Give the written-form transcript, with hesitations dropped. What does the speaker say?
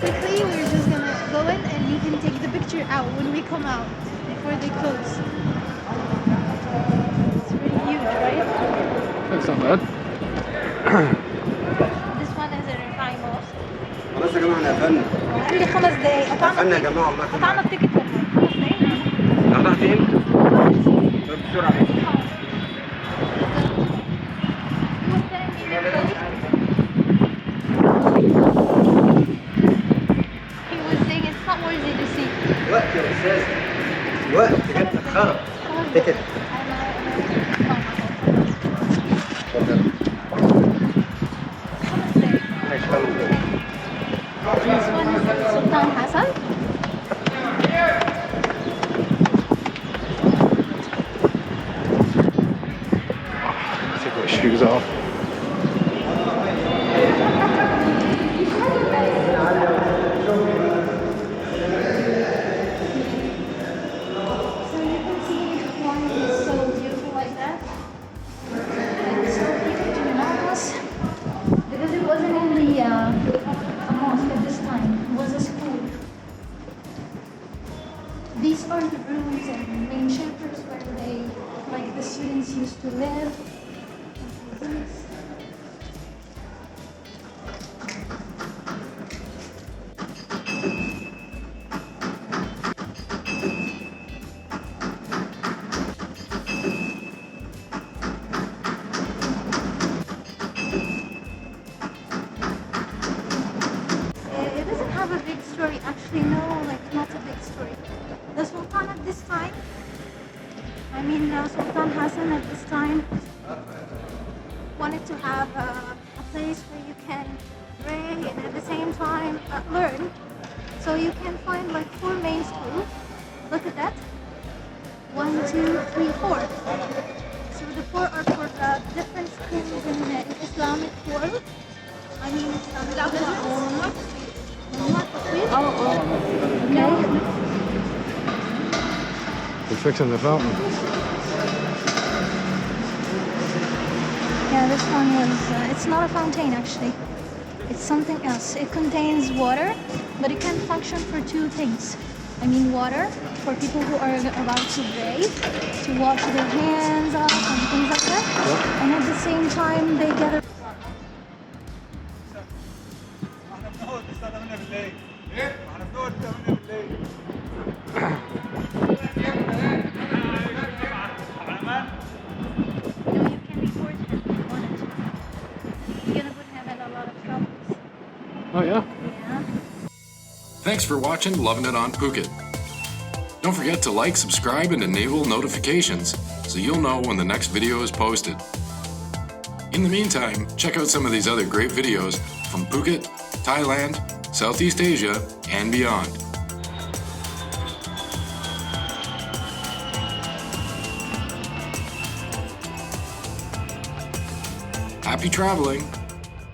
Quickly, we're just gonna go in and you can take the picture out when we come out before they close. It's really huge, right? That's not bad. This one is a refilm mosque. خلاص يا جماعه احنا قفلنا عندي 5 دقايق. قفلنا يا جماعه والله قطعنا التيكت والله. 5 دقايق. قطعت امتى؟ طب بسرعه He was saying it's not worthy to see. وقت يا استاذ وقت جت متاخره تيكت اتفضل ماشي خلاص This one is Sultan Hassan. Take my shoes off. So you can see why it's so beautiful like that. It's so beautiful to be honest. Because it wasn't only a mosque at this time, it was a school. These are the rooms and main chapters where they, like the students used to live. It doesn't have a big story, actually, no, like not a big story. The Sultan at this time, Sultan Hassan at this time wanted to have a place where you can pray and at the same time learn. So you can find like 4 main schools. Look at that. 1, 2, 3, 4. So the 4 are for different schools in the Islamic world. Islamic Okay. They're fixing the fountain. Yeah, this one was, it's not a fountain actually. It's something else. It contains water, but it can function for 2 things. Water for people who are about to bathe, to wash their hands off and things like that. Yep. And at the same time, they gather. You can report him if you wanted to. You're gonna put him in a lot of troubles. Oh yeah? Yeah. Thanks for watching Lovin' It on Phuket. Don't forget to like, subscribe, and enable notifications so you'll know when the next video is posted. In the meantime, check out some of these other great videos from Phuket, Thailand, Southeast Asia, and beyond. Happy traveling!